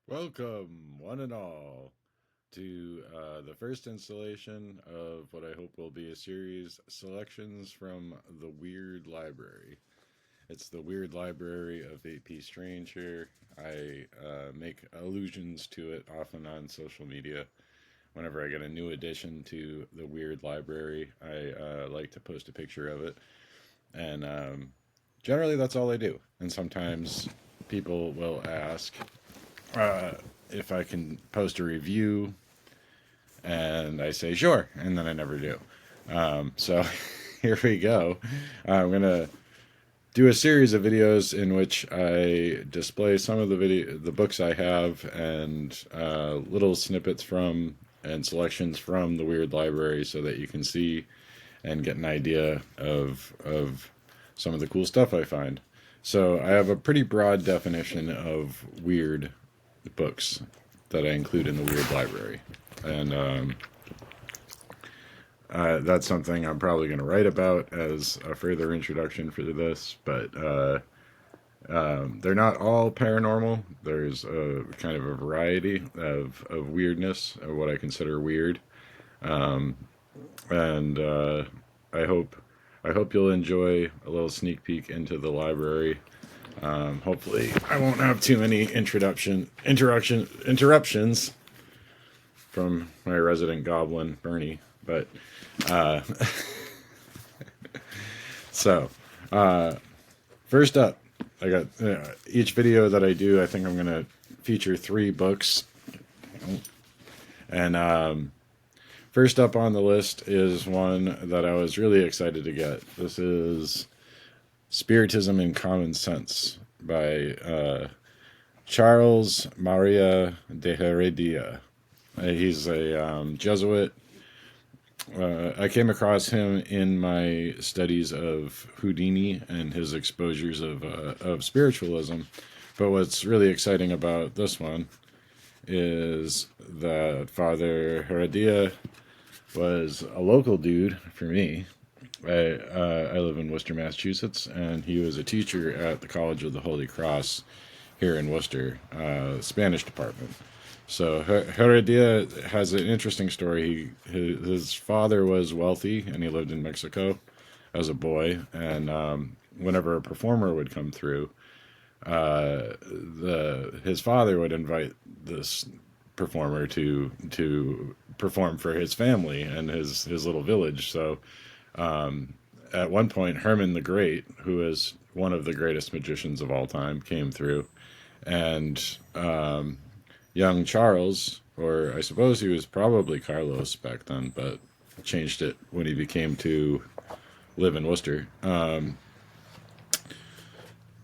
Welcome, one and all, to the first installation of what I hope will be a series selections from the Weird Library. It's the Weird Library of 8P Stranger. I make allusions to it often on social media. Whenever I get a new addition to the Weird Library, I like to post a picture of it. And generally, that's all I do. And sometimes people will ask, uh, if I can post a review, and I say sure, and then I never do. So here we go. I'm gonna do a series of videos in which I display some of the books I have, and little snippets from and selections from the Weird Library, so that you can see and get an idea of some of the cool stuff I find. So I have a pretty broad definition of weird books that I include in the Weird Library, and that's something I'm probably going to write about as a further introduction for this. But they're not all paranormal. There's a kind of a variety of weirdness, of what I consider weird, and I hope I hope you'll enjoy a little sneak peek into the library. Hopefully, I won't have too many interruptions from my resident goblin, Bernie. But uh, so, uh, first up, I got each video that I do. I think I'm going to feature three books. And first up on the list is one that I was really excited to get. This is Spiritism and Common Sense by Charles Maria de Heredia. He's a Jesuit. I came across him in my studies of Houdini and his exposures of spiritualism. But what's really exciting about this one is that Father Heredia was a local dude for me. I live in Worcester, Massachusetts, and he was a teacher at the College of the Holy Cross here in Worcester, Spanish department. So Heredia has an interesting story. His father was wealthy, and he lived in Mexico as a boy. And whenever a performer would come through, the his father would invite this performer to perform for his family and his little village. So at one point, Herman the Great, who is one of the greatest magicians of all time, came through, and young Charles, or I suppose he was probably Carlos back then, but changed it when he became to live in Worcester,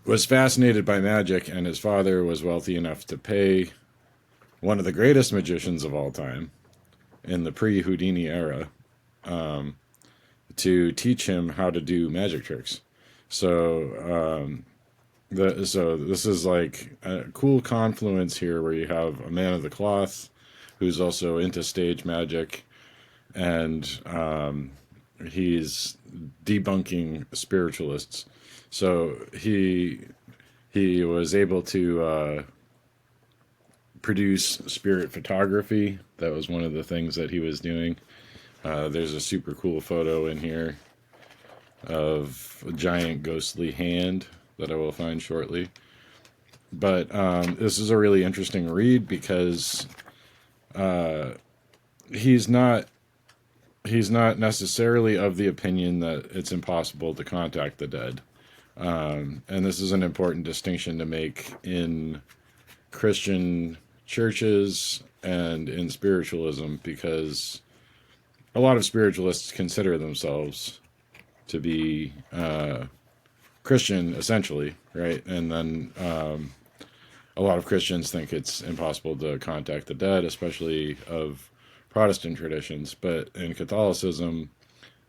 was fascinated by magic, and his father was wealthy enough to pay one of the greatest magicians of all time in the pre-Houdini era to teach him how to do magic tricks. So so this is like a cool confluence here, where you have a man of the cloth who's also into stage magic, and he's debunking spiritualists. So he was able to produce spirit photography. That was one of the things that he was doing. There's a super cool photo in here of a giant ghostly hand that I will find shortly. But this is a really interesting read, because he's not necessarily of the opinion that it's impossible to contact the dead. And this is an important distinction to make in Christian churches and in spiritualism, because a lot of spiritualists consider themselves to be Christian, essentially, right? And then a lot of Christians think it's impossible to contact the dead, especially of Protestant traditions. But in Catholicism,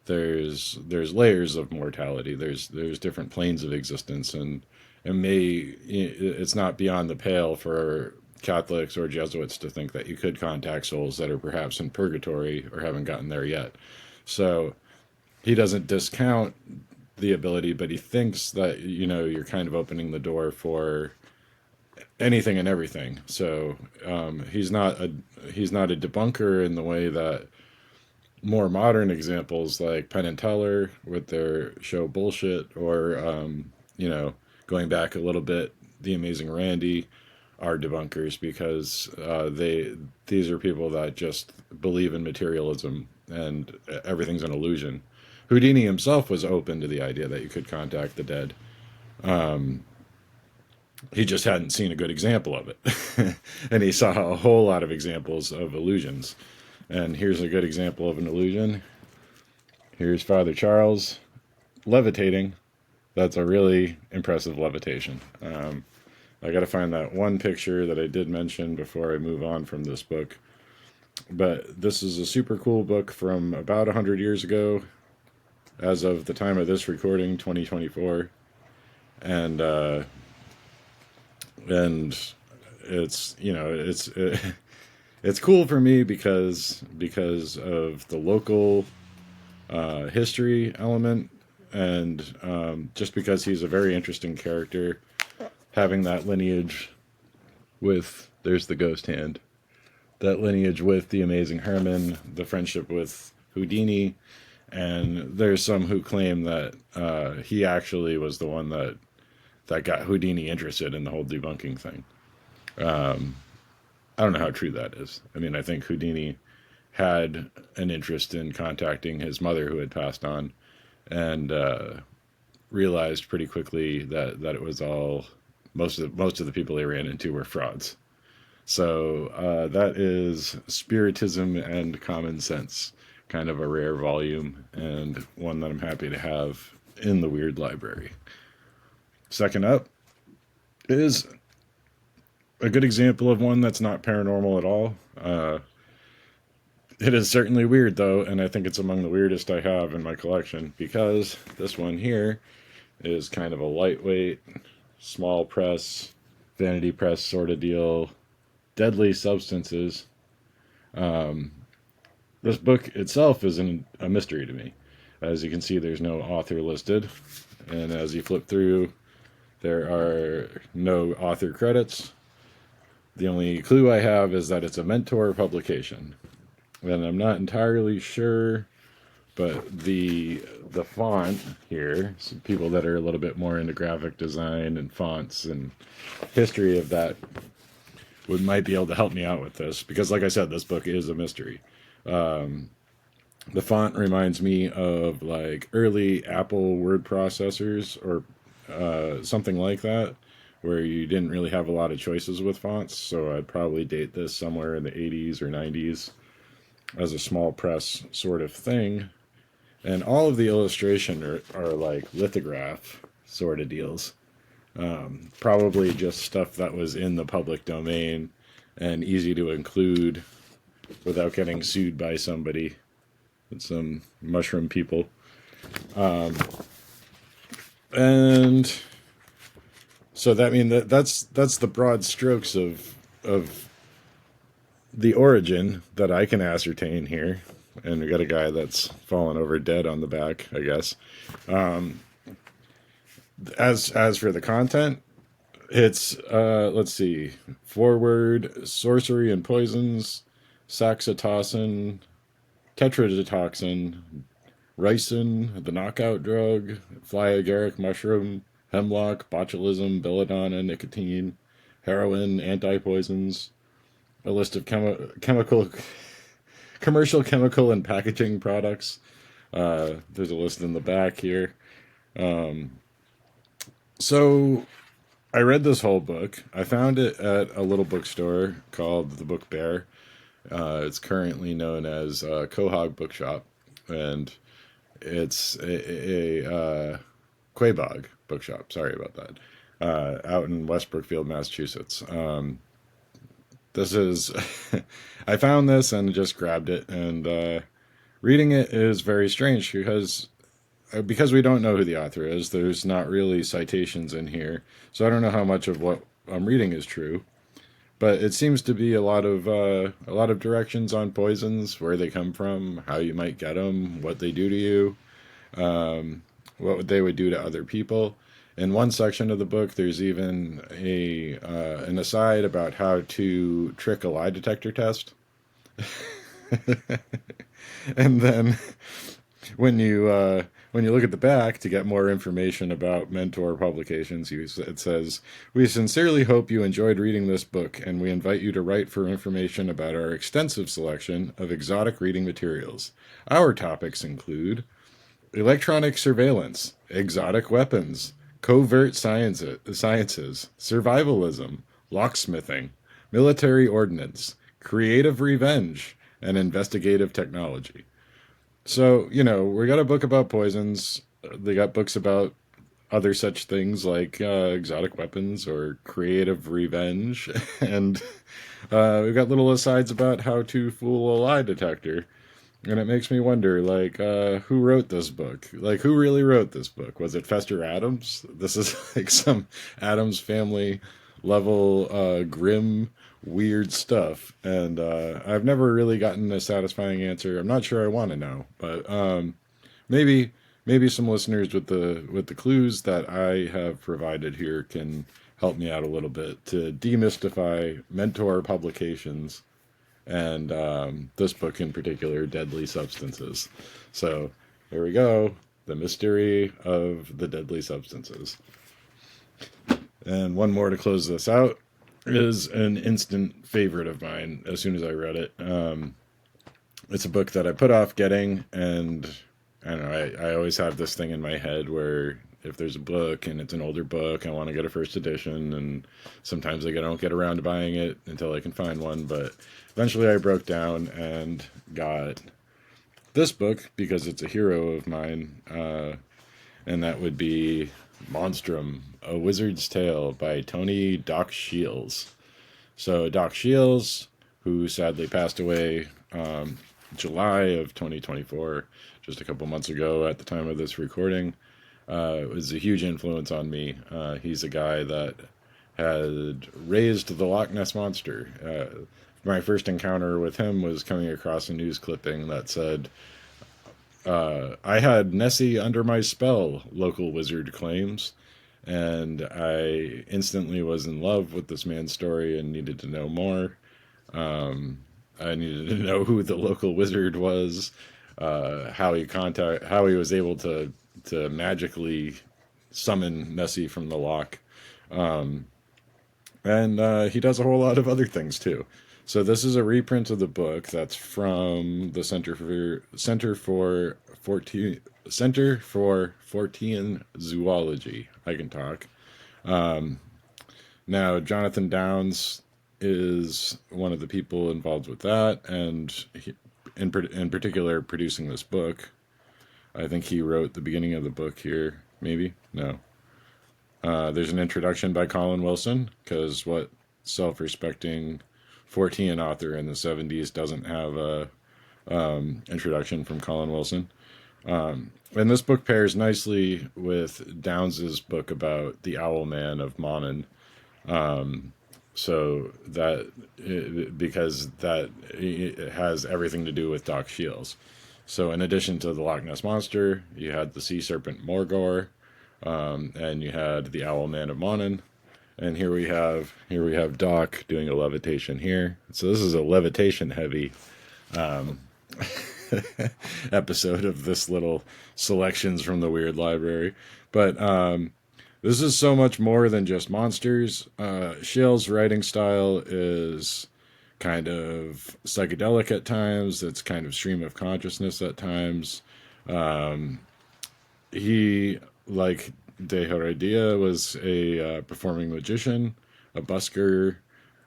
there's layers of mortality. There's different planes of existence, and it's not beyond the pale for Catholics or Jesuits to think that you could contact souls that are perhaps in purgatory or haven't gotten there yet. So he doesn't discount the ability, but he thinks that you're kind of opening the door for anything and everything. So he's not a debunker in the way that more modern examples like Penn and Teller with their show Bullshit, or you know, going back a little bit, The Amazing Randy are debunkers, because these are people that just believe in materialism and everything's an illusion. Houdini himself was open to the idea that you could contact the dead. Um, he just hadn't seen a good example of it, and he saw a whole lot of examples of illusions. And here's a good example of an illusion. Here's Father Charles levitating. That's a really impressive levitation. I got to find that one picture that I did mention before I move on from this book. But this is a super cool book from about 100 years ago, as of the time of this recording, 2024. And it's, it's cool for me because of the local history element, and just because he's a very interesting character, having that lineage with, there's the ghost hand, that lineage with the Amazing Herman, the friendship with Houdini, and there's some who claim that he actually was the one that got Houdini interested in the whole debunking thing. I don't know how true that is. I mean, I think Houdini had an interest in contacting his mother, who had passed on, and realized pretty quickly that it was all, most of the people he ran into were frauds. So that is Spiritism and Common Sense, kind of a rare volume, and one that I'm happy to have in the Weird Library. Second up is a good example of one that's not paranormal at all. It is certainly weird, though, and I think it's among the weirdest I have in my collection, because this one here is kind of a lightweight, small press, vanity press sort of deal, Deadly Substances. This book itself is a mystery to me. As you can see, there's no author listed, and as you flip through, there are no author credits. The only clue I have is that it's a mentor publication, and I'm not entirely sure, but the font here, so people that are a little bit more into graphic design and fonts and history of that might be able to help me out with this, because like I said, this book is a mystery. The font reminds me of like early Apple word processors, or something like that, where you didn't really have a lot of choices with fonts. So I'd probably date this somewhere in the 80s or 90s as a small press sort of thing. And all of the illustration are like lithograph sort of deals. Probably just stuff that was in the public domain and easy to include without getting sued by somebody, some mushroom people. And so that's the broad strokes of the origin that I can ascertain here. And we got a guy that's fallen over dead on the back, I guess. As for the content, it's let's see, forward: sorcery and poisons, saxitoxin, tetrodotoxin, ricin, the knockout drug, fly agaric mushroom, hemlock, botulism, belladonna, nicotine, heroin, anti-poisons, a list of commercial chemical and packaging products. There's a list in the back here. So I read this whole book. I found it at a little bookstore called The Book Bear. It's currently known as Quahog Bookshop, and it's a Quabog Bookshop. Sorry about that. Out in West Brookfield, Massachusetts. This is I found this and just grabbed it, and reading it is very strange because we don't know who the author is. There's not really citations in here, so I don't know how much of what I'm reading is true. But it seems to be a lot of directions on poisons, where they come from, how you might get them, what they do to you, what they would do to other people. In one section of the book, there's even a an aside about how to trick a lie detector test. And then when you look at the back to get more information about Mentor publications, it says, "We sincerely hope you enjoyed reading this book, and we invite you to write for information about our extensive selection of exotic reading materials. Our topics include electronic surveillance, exotic weapons, covert sciences, survivalism, locksmithing, military ordnance, creative revenge, and investigative technology." So, we got a book about poisons. They got books about other such things like exotic weapons or creative revenge. And we've got little asides about how to fool a lie detector. And it makes me wonder, like, who wrote this book? Like, who really wrote this book? Was it Fester Adams? This is like some Adams family level grim, weird stuff. And I've never really gotten a satisfying answer. I'm not sure I want to know, but maybe some listeners with the clues that I have provided here can help me out a little bit to demystify Mentor publications and this book in particular, Deadly Substances. So here we go, the mystery of the deadly substances. And one more to close this out is an instant favorite of mine as soon as I read it. It's a book that I put off getting, and I don't know, I always have this thing in my head where if there's a book and it's an older book, I want to get a first edition, and sometimes I don't get around to buying it until I can find one, but eventually I broke down and got this book because it's a hero of mine, and that would be Monstrum, A Wizard's Tale by Tony Doc Shiels. So Doc Shiels, who sadly passed away July of 2024, just a couple months ago at the time of this recording, was a huge influence on me. He's a guy that had raised the Loch Ness Monster. My first encounter with him was coming across a news clipping that said, "I had Nessie under my spell," local wizard claims. And I instantly was in love with this man's story and needed to know more. I needed to know who the local wizard was, how he was able to magically summon Nessie from the loch, and he does a whole lot of other things too. So this is a reprint of the book that's from the Center for Fortean Zoology. I can talk. Now, Jonathan Downes is one of the people involved with that, and in particular producing this book. I think he wrote the beginning of the book here. Maybe? No. There's an introduction by Colin Wilson, because what self-respecting Fortean author in the 70s doesn't have a introduction from Colin Wilson? And this book pairs nicely with Downes's book about the Owl Man of Monon. So that because that it has everything to do with Doc Shiels. So in addition to the Loch Ness Monster, you had the sea serpent Morgor, and you had the Owl Man of Monon. And here we have Doc doing a levitation here. So this is a levitation heavy episode of this little selections from the Weird Library. But this is so much more than just monsters. Shiels' writing style is kind of psychedelic at times. It's kind of stream of consciousness at times. He, like De Heredia, was a performing magician, a busker.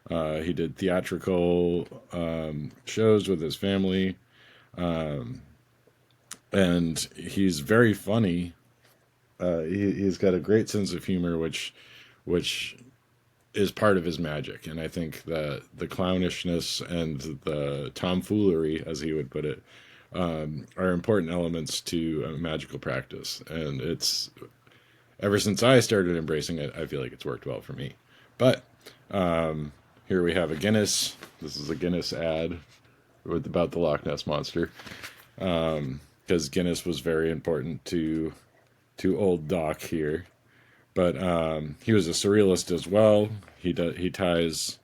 He did theatrical shows with his family. And he's very funny. He's got a great sense of humor, which is part of his magic. And I think that the clownishness and the tomfoolery, as he would put it, are important elements to a magical practice. And it's ever since I started embracing it, I feel like it's worked well for me. But here we have a Guinness. This is a Guinness ad about the Loch Ness Monster, because Guinness was very important to old Doc here. But he was a surrealist as well. He ties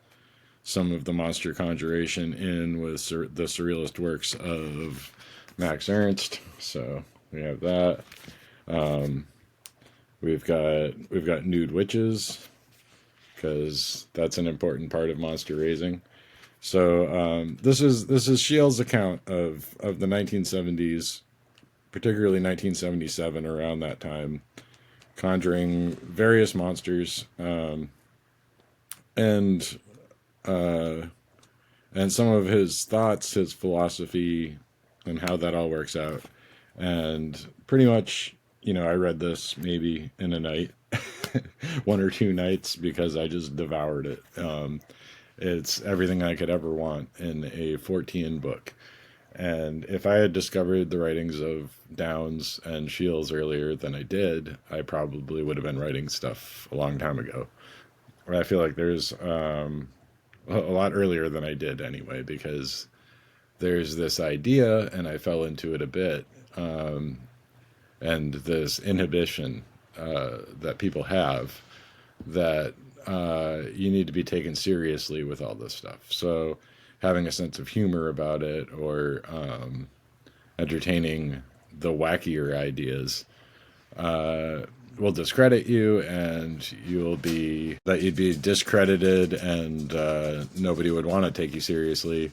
some of the monster conjuration in with the surrealist works of Max Ernst. So we have that. Um, we've got nude witches because that's an important part of monster raising. So this is Shiels' account of the 1970s, particularly 1977, around that time, conjuring various monsters, and uh, and some of his thoughts, his philosophy, and how that all works out. And pretty much, I read this maybe in a night, one or two nights, because I just devoured it. It's everything I could ever want in a 14 book. And if I had discovered the writings of Downes and Shiels earlier than I did, I probably would have been writing stuff a long time ago. I feel like there's a lot earlier than I did anyway, because there's this idea, and I fell into it a bit, and this inhibition that people have, that you need to be taken seriously with all this stuff. So having a sense of humor about it, or entertaining the wackier ideas, will discredit you, and you'd be discredited, and nobody would want to take you seriously.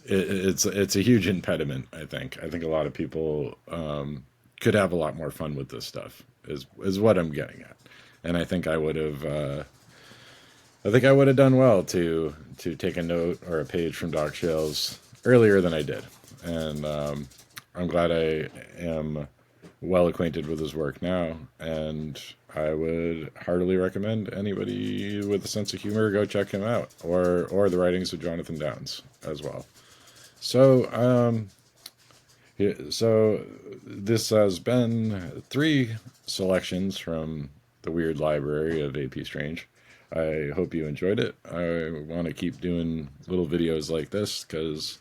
It's a huge impediment. I think a lot of people could have a lot more fun with this stuff, is what I'm getting at. And I think I would have done well to take a note or a page from Doc Shiels earlier than I did. And I'm glad I am well acquainted with his work now, and I would heartily recommend anybody with a sense of humor go check him out, or the writings of Jonathan Downes as well. So so this has been 3 selections from the Weird Library of AP Strange. I hope you enjoyed it. I want to keep doing little videos like this because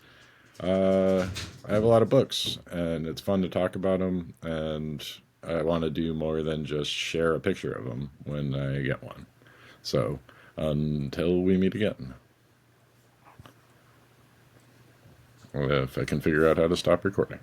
I have a lot of books, and it's fun to talk about them, and I want to do more than just share a picture of them when I get one. So until we meet again. If I can figure out how to stop recording.